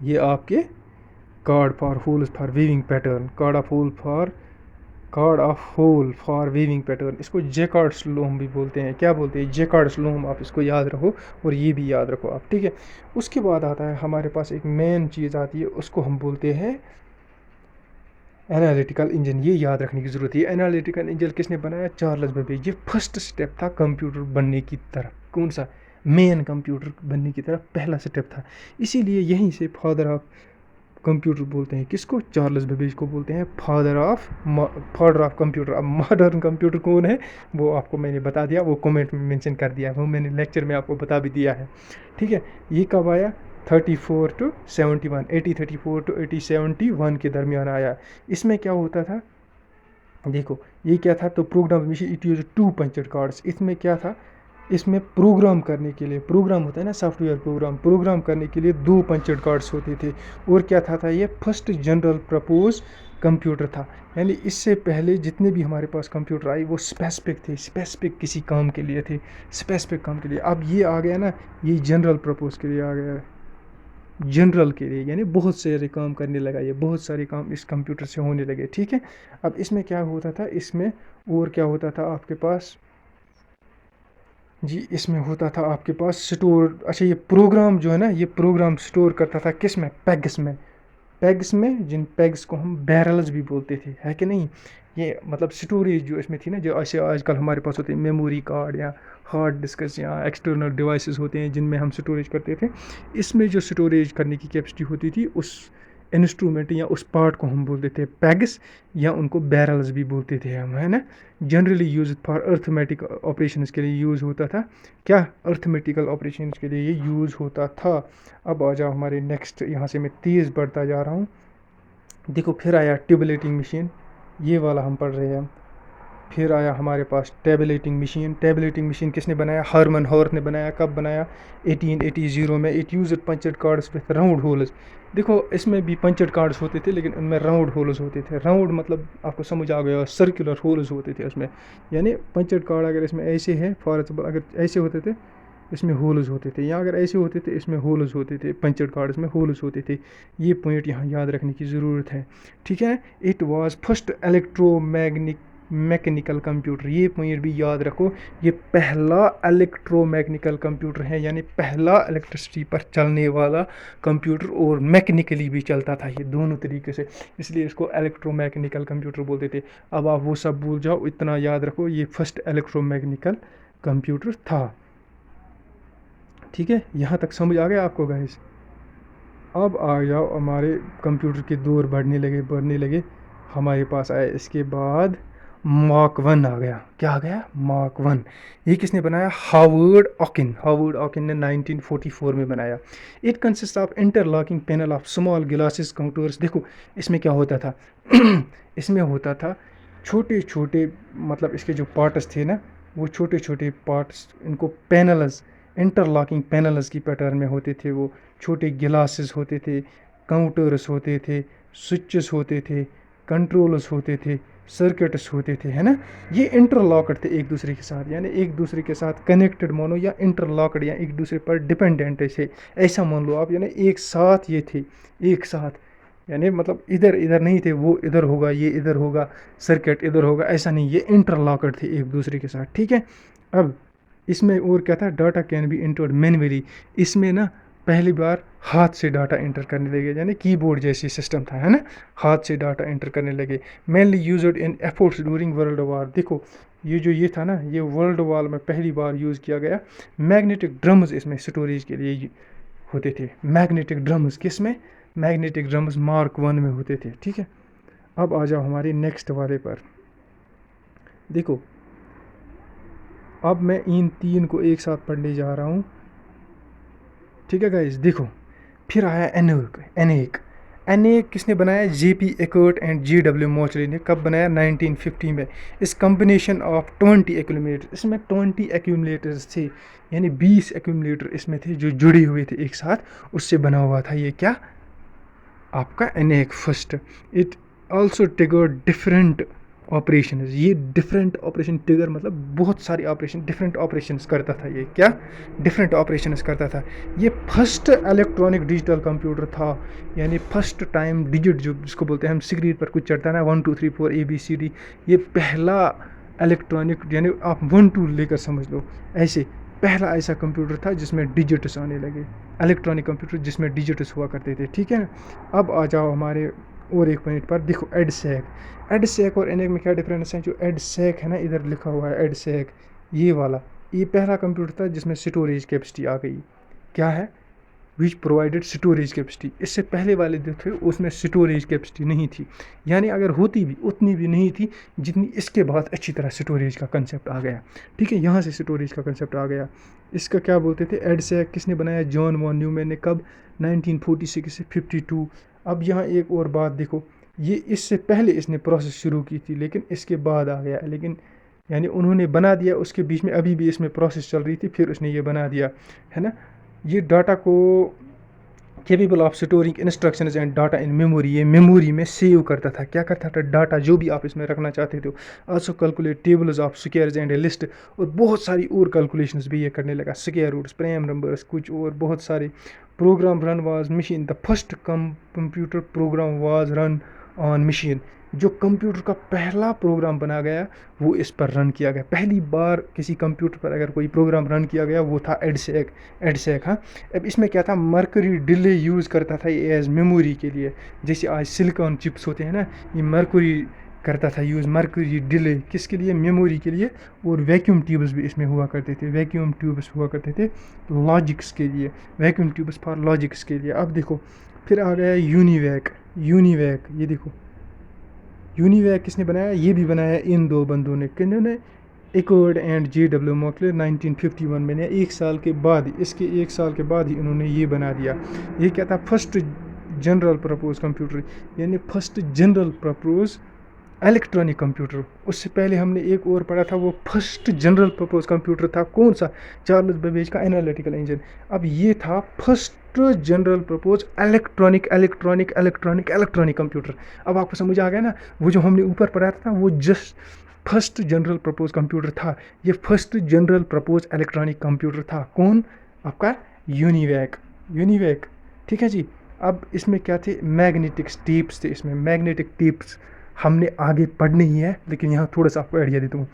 ये आपके card for holes for weaving pattern, card of hole for weaving pattern, इसको जैकार्ड स्लोम भी बोलते हैं। क्या बोलते हैं? जैकार्ड स्लोम। आप इसको याद रखो, और ये भी याद रखो आप, ठीक है। उसके बाद आता है हमारे पास एक मेन चीज़ आती है, उसको हम बोलते हैं एनालिटिकल इंजन। ये याद रखने की ज़रूरत है। एनालिटिकल इंजन किसने बनाया? Charles Babbage. ये फर्स्ट स्टेप था कंप्यूटर बनने की तरफ। कौन सा? मेन कंप्यूटर बनने की तरफ पहला स्टेप था। इसीलिए यहीं से फादर ऑफ कंप्यूटर बोलते हैं किसको? चार्ल्स बेबेज को बोलते हैं फादर ऑफ कंप्यूटर। अब मॉडर्न कंप्यूटर कौन है वो आपको मैंने बता दिया, वो कमेंट में मेंशन कर दिया, वो मैंने लेक्चर में आपको बता भी दिया है, ठीक है। ये कब आया? 34 टू 71, 1834 टू 1871 के दरमियान आया। इसमें क्या होता था? देखो ये क्या था, तो program machine, it use to punched cards. इसमें क्या था? इसमें प्रोग्राम करने के लिए, प्रोग्राम होता है ना सॉफ्टवेयर प्रोग्राम करने के लिए दो पंचड कार्ड्स होते थे। और क्या था ये फर्स्ट जनरल प्रपोज कंप्यूटर था। यानी इससे पहले जितने भी हमारे पास कंप्यूटर आए वो स्पेसिफिक थे, स्पेसिफिक किसी काम के लिए थे, स्पेसिफिक काम के लिए। अब ये आ गया ना, ये जनरल प्रपोज के लिए आ गया है, जनरल के लिए, यानी बहुत सारे काम करने लगा, ये बहुत सारे काम इस कंप्यूटर से होने लगे, ठीक है। अब इसमें क्या होता था? इसमें और क्या होता था आपके पास जी? इसमें होता था आपके पास स्टोर। अच्छा, ये प्रोग्राम जो है ना, ये प्रोग्राम स्टोर करता था किस में? पैग्स में, जिन पैग्स को हम बैरल्स भी बोलते थे, है कि नहीं। ये मतलब स्टोरेज जो इसमें थी ना, जो ऐसे आजकल हमारे पास होते हैं मेमोरी कार्ड या हार्ड डिस्क या एक्सटर्नल डिवाइसेस होते हैं जिनमें हम स्टोरेज करते थे, इसमें जो स्टोरेज करने की कैपेसिटी होती थी, उस इंस्ट्रूमेंट या उस पार्ट को हम बोलते थे पैग्स, या उनको बैरल्स भी बोलते थे हम, है ना। Generally use for arithmetic operations के लिए यूज़ होता था। क्या? अर्थमेटिकल ऑपरेशंस के लिए ये यूज़ होता था। अब आ जाओ हमारे नेक्स्ट, यहाँ से मैं तेज़ बढ़ता जा रहा हूँ। देखो फिर आया टेबलेटिंग मशीन, ये वाला हम पढ़ रहे हैं। फिर आया हमारे पास टेबलेटिंग मशीन किसने बनाया? हरमन हॉर्थ ने बनाया। कब बनाया? 1880 में। It use punched cards with round holes. देखो इसमें भी पंचड कार्ड्स होते थे, लेकिन उनमें राउंड होल्स होते थे। राउंड मतलब आपको समझ आ गया, सर्कुलर होल्स होते थे उसमें। यानी पंचड कार्ड अगर इसमें ऐसे है, फॉर एग्जाम्पल अगर ऐसे होते थे, इसमें होल्स होते थे, या अगर ऐसे होते थे इसमें होल्स होते थे। पंचड कार्ड्स में होल्स होते थे। ये पॉइंट यहाँ याद रखने की ज़रूरत है, ठीक है। It was first mechanical computer, ये पॉइंट भी याद रखो। ये पहला इलेक्ट्रोमैकेनिकल कंप्यूटर है, यानी पहला इलेक्ट्रिसिटी पर चलने वाला कंप्यूटर, और मैकेनिकली भी चलता था ये दोनों तरीके से, इसलिए इसको इलेक्ट्रोमैकेनिकल कंप्यूटर बोलते थे। अब आप वो सब भूल जाओ, इतना याद रखो, ये फर्स्ट इलेक्ट्रोमैकेनिकल कंप्यूटर था। ठीक है, यहाँ तक समझ आ गया आपको गाइस? अब आ जाओ, हमारे कंप्यूटर के दौर बढ़ने लगे। हमारे पास आया इसके बाद मार्क वन आ गया। क्या आ गया? Mark one. ये किसने बनाया? हावर्ड ऑकिन ने 1944 में बनाया। It consist of interlocking panel of small glasses counters. देखो इसमें क्या होता था इसमें होता था छोटे छोटे, मतलब इसके जो पार्ट्स थे ना, वो छोटे छोटे पार्ट्स, इनको पैनल्स, इंटरलॉकिंग पैनल्स की पैटर्न में होते थे। वो छोटे गिलासेस होते थे, काउंटर्स होते थे, स्विचेस होते थे, कंट्रोलर्स होते थे, सर्किट्स होते थे, है ना। ये इंटरलॉकड थे एक दूसरे के साथ, यानी एक दूसरे के साथ कनेक्टेड मानो, या इंटरलॉकड, या एक दूसरे पर डिपेंडेंट थे, ऐसा मान लो आप। यानी एक साथ ये थे, एक साथ, यानी मतलब इधर इधर नहीं थे, वो इधर होगा, ये इधर होगा, सर्किट इधर होगा, ऐसा नहीं, ये इंटरलॉकड थे एक दूसरे के साथ। ठीक है, अब इसमें और क्या था? Data can be entered manually. इसमें ना पहली बार हाथ से डाटा एंटर करने लगे, यानी कीबोर्ड जैसी सिस्टम था, है ना, हाथ से डाटा एंटर करने लगे। Mainly used in efforts during world war. देखो ये था ना, ये वर्ल्ड वार में पहली बार यूज़ किया गया। मैग्नेटिक ड्रम्स इसमें स्टोरेज के लिए होते थे। मैग्नेटिक ड्रम्स किस में? मैग्नेटिक ड्रम्स मार्क वन में होते थे। ठीक है, अब आ जाओ हमारे नेक्स्ट वाले पर। देखो अब मैं इन तीन को एक साथ पढ़ने जा रहा हूँ। ठीक है गाइस, देखो फिर आया एनेक किसने बनाया? जेपी एकर्ट एंड JW मोचली ने। कब बनाया? 1950 में। इस कम्बिनेशन ऑफ 20 एक्यूमुलेटर, इसमें 20 एक्यूमुलेटर्स थे, यानी 20 एक्यूमुलेटर इसमें थे जो जुड़े हुए थे एक साथ, उससे बना हुआ था ये क्या? आपका ENIAC first. It also triggered different operation. ये डिफरेंट ऑपरेशन, ट्रिगर मतलब बहुत सारे ऑपरेशन, डिफरेंट ऑपरेशंस करता था ये। क्या? डिफरेंट ऑपरेशंस करता था। ये फर्स्ट इलेक्ट्रॉनिक डिजिटल कंप्यूटर था, यानी फर्स्ट टाइम डिजिट जो जिसको बोलते हैं हम, स्क्रीन पर कुछ चढ़ता है ना, 1 2 3 4 ABCD, ये पहला इलेक्ट्रॉनिक, यानी आप 1 2 लेकर समझ लो, ऐसे पहला ऐसा कंप्यूटर था जिसमें डिजिट्स आने लगे, इलेक्ट्रॉनिक कंप्यूटर जिसमें डिजिट्स हुआ करते थे। ठीक है, अब आ जाओ हमारे और एक पॉइंट पर। देखो एडसेक और एनेक में क्या डिफरेंस है? जो एडसेक है ना, इधर लिखा हुआ है एडसेक, ये वाला, ये पहला कंप्यूटर था जिसमें स्टोरेज कैपेसिटी आ गई। क्या है? विच प्रोवाइडेड स्टोरेज कैपेसिटी। इससे पहले वाले जो थे उसमें स्टोरेज कैपेसिटी नहीं थी, यानी अगर होती भी उतनी भी नहीं थी जितनी इसके बाद अच्छी तरह स्टोरेज का कंसेप्ट आ गया। ठीक है, यहाँ से स्टोरेज का कंसेप्ट आ गया। इसका क्या बोलते थे? एडसेक किसने बनाया? जॉन वॉन न्यूमैन ने। कब? 1946 से 52। अब यहाँ एक और बात देखो, ये इससे पहले इसने प्रोसेस शुरू की थी, लेकिन इसके बाद आ गया, लेकिन यानी उन्होंने बना दिया, उसके बीच में अभी भी इसमें प्रोसेस चल रही थी, फिर उसने ये बना दिया, है ना। ये डाटा को capable of storing instructions and data in memory, ये मेमोरी में सेव करता था। क्या करता था? डाटा जो भी आप इसमें रखना चाहते थे। Also calculate tables of squares and A list, और बहुत सारी और कैलकुलेशंस भी ये करने लगा। स्क्वायर रूट्स, प्राइम नंबर्स, कुछ और बहुत सारे। Program run was machine, the first computer program was run on machine. जो कंप्यूटर का पहला प्रोग्राम बना गया वो इस पर रन किया गया। पहली बार किसी कंप्यूटर पर अगर कोई प्रोग्राम रन किया गया वो था एडसेक। हाँ, अब इसमें क्या था? मरकरी डिले यूज़ करता था ये एज मेमोरी के लिए। जैसे आज सिलिकॉन चिप्स होते हैं ना, ये मरकरी करता था यूज़। मरकरी डिले किसके लिए? मेमोरी के लिए। और वैक्यूम ट्यूब्स भी इसमें हुआ करते थे, वैक्यूम ट्यूब्स हुआ करते थे लॉजिक्स के लिए, वैक्यूम ट्यूब्स फॉर लॉजिक्स के लिए। अब देखो फिर आ गया यूनिवैक। ये देखो यूनिवैक किसने बनाया? ये भी बनाया इन दो बंदों ने। किन्होंने? एकर्ड एंड JW मोकले 1951 में। एक साल के बाद, इसके एक साल के बाद ही इन्होंने ये बना दिया। ये क्या था? फर्स्ट जनरल पर्पस कंप्यूटर, यानी first general purpose electronic computer. उससे पहले हमने एक और पढ़ा था, वो फर्स्ट जनरल पर्पस कंप्यूटर था। कौन सा? चार्ल्स बेबेज का एनालिटिकल इंजन। अब ये था first general purpose electronic computer. अब आपको समझ आ गया ना? वो जो हमने ऊपर पढ़ा था वो just first general purpose computer था, ये first general purpose electronic computer था। कौन? आपका यूनिवैक। ठीक है जी। अब इसमें क्या थे? मैग्नेटिक टेप्स थे, इसमें मैग्नेटिक टेप्स हमने आगे पढ़नी ही है, लेकिन यहाँ थोड़ा सा आपको आइडिया देता हूँ।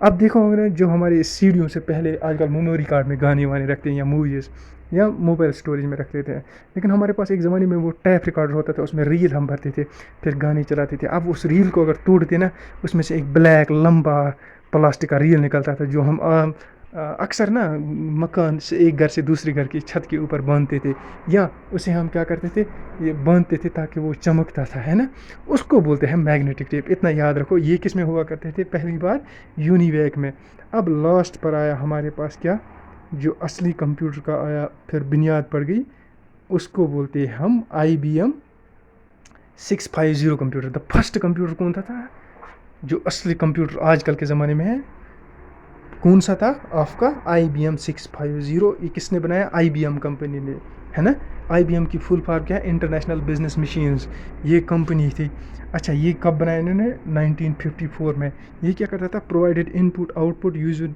अब देखो हमने जो हमारे सीडियों से पहले आजकल मेमोरी कार्ड में गाने वाने रखते हैं या मूवीज़ या मोबाइल स्टोरेज में रख लेते हैं, लेकिन हमारे पास एक ज़माने में वो टैप रिकॉर्डर होता था, उसमें रील हम भरते थे, फिर गाने चलाते थे। अब उस रील को अगर तोड़ते ना, उसमें से एक ब्लैक लंबा प्लास्टिक का रील निकलता था, जो हम अक्सर ना मकान से एक घर से दूसरे घर की छत के ऊपर बांधते थे, या उसे हम क्या करते थे, ये बांधते थे ताकि वो चमकता था, है ना। उसको बोलते हैं मैग्नेटिक टेप। इतना याद रखो। ये किस में हुआ करते थे पहली बार? यूनिवैक में। अब लास्ट पर आया हमारे पास क्या, जो असली कंप्यूटर का आया, फिर बुनियाद पड़ गई, उसको बोलते हैं हम IBM 650 computer. The first computer कौन था जो असली कंप्यूटर आजकल के ज़माने में है, कौन सा था आपका? IBM 650। ये किसने बनाया? IBM कंपनी ने, है ना। IBM की फुल फॉर्म क्या है? इंटरनेशनल बिजनेस मशीन्स, ये कंपनी थी। अच्छा, ये कब बनाया इन्होंने? 1954 में। ये क्या करता था? Provided input output using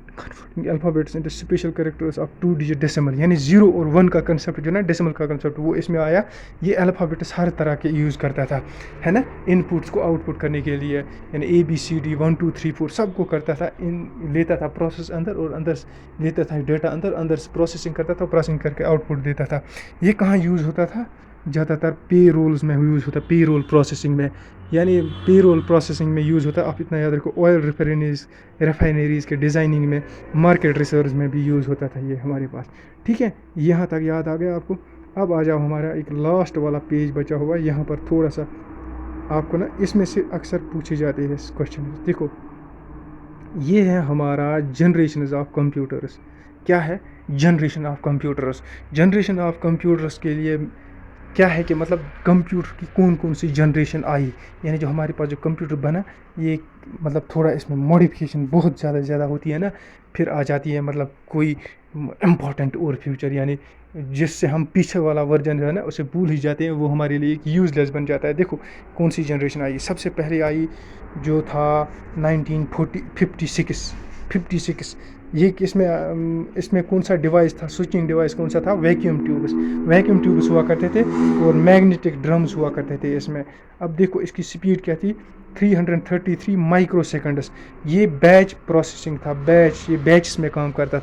alphabets into special characters of 2 digit decimal, यानी 0 और 1 का कंसेप्ट जो ना, डेसिमल का कंसेप्ट, वो इसमें आया। ये अल्फ़ाबेट्स हर तरह के यूज़ करता था, है ना, इनपुट्स को आउटपुट करने के लिए, यानी ABCD 1 2 3 4 सबको करता था। इन लेता था प्रोसेस अंदर, और अंदर लेता था डेटा अंदर, अंदर प्रोसेसिंग करता था, प्रोसेसिंग करके आउटपुट देता था। ये कहाँ यूज़ होता था? ज़्यादातर पे रोल्स में यूज़ होता, पे रोल प्रोसेसिंग में, यानी पे रोल प्रोसेसिंग में यूज़ होता है। आप इतना याद रखो। ऑयल रिफाइनरीज़ के डिज़ाइनिंग में, मार्केट रिसर्च में भी यूज़ होता था ये हमारे पास। ठीक है, यहाँ तक याद आ गया आपको। अब आ जाओ, हमारा एक लास्ट वाला पेज बचा हुआ है, यहाँ पर थोड़ा सा आपको ना, इसमें से अक्सर पूछे जाते हैं क्वेश्चन। देखो, ये है हमारा जनरेशन ऑफ कंप्यूटर्स। क्या है? Generation of computers. Generation of computers के लिए क्या है कि मतलब कंप्यूटर की कौन कौन सी जनरेशन आई, यानी जो हमारे पास जो कंप्यूटर बना, ये मतलब थोड़ा इसमें मॉडिफिकेशन बहुत ज़्यादा होती है ना, फिर आ जाती है मतलब कोई इम्पॉर्टेंट और फ्यूचर, यानी जिससे हम पीछे वाला वर्जन जो है ना उसे भूल ही जाते हैं, वो हमारे लिए एक यूज़लेस बन जाता है। देखो कौन सी जनरेशन आई। सबसे पहले आई जो था 1956। ये इसमें कौन सा डिवाइस था, स्विचिंग डिवाइस कौन सा था? वैक्यूम ट्यूब्स हुआ करते थे, और मैग्नेटिक ड्रम्स हुआ करते थे इसमें। अब देखो इसकी स्पीड क्या थी? 333 माइक्रो सेकंड्स। ये बैच प्रोसेसिंग था, ये बैचेस में काम करता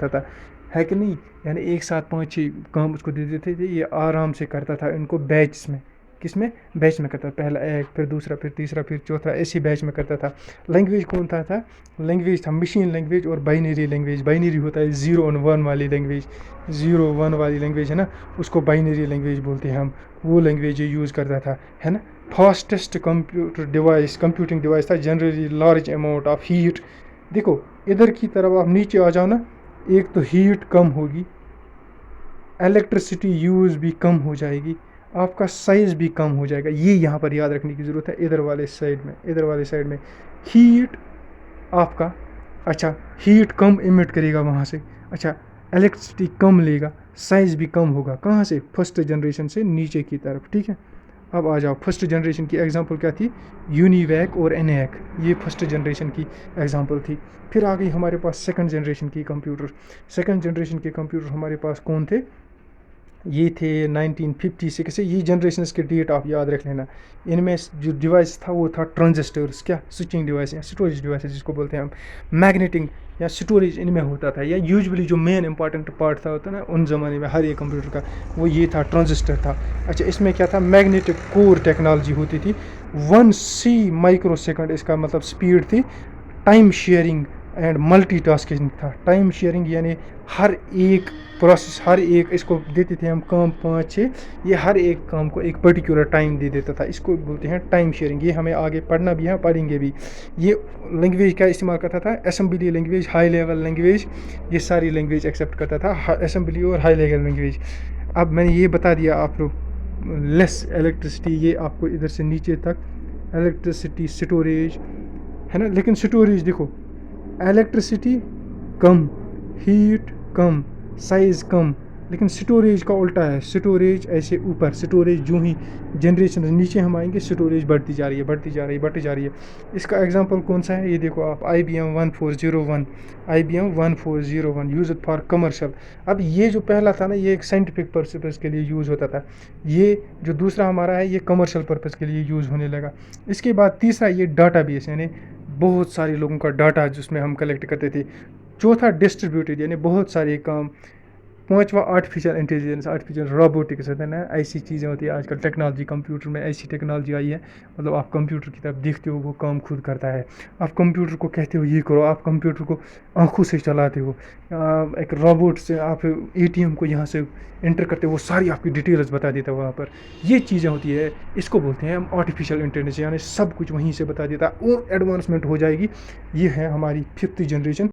था, है कि नहीं। यानी एक साथ 5-6 काम उसको दे देते थे, ये आराम से करता था इनको बैचेस में। किसमें? बैच में करता था। पहला एक, फिर दूसरा, फिर तीसरा, फिर चौथा, ऐसी बैच में करता था। लैंग्वेज कौन था? लैंग्वेज था मशीन लैंग्वेज और बाइनरी लैंग्वेज। बाइनरी होता है 0 और 1 वाली लैंग्वेज, 0 1 वाली लैंग्वेज है ना, उसको बाइनरी लैंग्वेज बोलते हैं हम। वो लैंग्वेज ये यूज़ करता था, है ना। फास्टेस्ट कंप्यूटिंग डिवाइस था, generally large amount of heat. देखो इधर की तरफ आप नीचे आ जाओ ना, एक तो हीट कम होगी, इलेक्ट्रिसिटी यूज़ भी कम हो जाएगी, आपका साइज़ भी कम हो जाएगा। ये यहाँ पर याद रखने की ज़रूरत है। इधर वाले साइड में हीट आपका, अच्छा हीट कम इमिट करेगा वहाँ से, अच्छा इलेक्ट्रिसिटी कम लेगा, साइज़ भी कम होगा। कहाँ से? फर्स्ट जनरेशन से नीचे की तरफ। ठीक है, अब आ जाओ फर्स्ट जनरेशन की एग्जांपल क्या थी? यूनिवैक और एनैक, ये फर्स्ट जनरेशन की एग्जांपल थी। फिर आ गई हमारे पास सेकंड जनरेशन की कंप्यूटर। सेकंड जनरेशन के कंप्यूटर हमारे पास कौन थे? ये थे 1956 से। ये जनरेशन्स के डेट आप याद रख लेना। इनमें जो डिवाइस था वो था ट्रांजिस्टर्स, क्या? स्विचिंग डिवाइस या स्टोरेज डिवाइस जिसको बोलते हैं हम। मैग्नेटिक या स्टोरेज इनमें होता था, या यूजुअली जो मेन इंपॉर्टेंट पार्ट था होता ना उन ज़माने में हर एक कंप्यूटर का, वो ये था, ट्रांजिस्टर था। अच्छा, इसमें क्या था? मैग्नेटिक कोर टेक्नोलॉजी होती थी। 1C माइक्रो सेकंड इसका मतलब स्पीड थी। टाइम शेयरिंग एंड मल्टीटास्किंग था। टाइम शेयरिंग यानी हर एक प्रोसेस, हर एक इसको देते थे हम काम 5-6, ये हर एक काम को एक पर्टिकुलर टाइम दे देता था, इसको बोलते हैं टाइम शेयरिंग। ये हमें आगे पढ़ना भी है, पढ़ेंगे भी। ये लैंग्वेज का इस्तेमाल करता था, assembly language, high level language, ये सारी लैंग्वेज एक्सेप्ट करता था, असेंबली और हाई लेवल लैंग्वेज। अब मैंने ये बता दिया आप लोग, लेस इलेक्ट्रिसिटी, ये आपको इधर से नीचे तक इलेक्ट्रिसिटी, स्टोरेज, है ना। लेकिन स्टोरेज देखो, इलेक्ट्रिसिटी कम, हीट कम, साइज़ कम, लेकिन स्टोरेज का उल्टा है, स्टोरेज ऐसे ऊपर, स्टोरेज जो ही जनरेशन नीचे हम आएंगे स्टोरेज बढ़ती जा रही है, बढ़ती जा रही है, बढ़ती जा रही है। इसका एग्जांपल कौन सा है, ये देखो आप, IBM 1401 यूज फॉर कमर्शियल। अब ये जो पहला था ना, ये एक साइंटिफिक पर्पज़ के लिए यूज़ होता था। ये जो दूसरा हमारा है ये कमर्शियल पर्पज़ के लिए यूज़ होने लगा। इसके बाद तीसरा ये डाटा बेस, यानी बहुत सारे लोगों का डाटा जिसमें हम कलेक्ट करते थे। चौथा डिस्ट्रीब्यूटेड, यानी बहुत सारे काम। पांचवा आर्टिफिशियल इंटेलिजेंस, आर्टिफिशियल रोबोटिक्स होता है ना, ऐसी चीज़ें होती है आजकल। टेक्नोलॉजी, कंप्यूटर में ऐसी टेक्नोलॉजी आई है, मतलब आप कंप्यूटर की तरफ देखते हो वो काम खुद करता है। आप कंप्यूटर को कहते हो ये करो, आप कंप्यूटर को आंखों से चलाते हो। एक रोबोट से आप ATM को यहाँ से एंटर करते हो, वो सारी आपकी डिटेल्स बता देता है वहाँ पर। ये चीज़ें होती है, इसको बोलते हैं हम आर्टिफिशियल इंटेलिजेंस, यानी सब कुछ वहीं से बता देता है और एडवांसमेंट हो जाएगी। ये है हमारी 5th जनरेशन।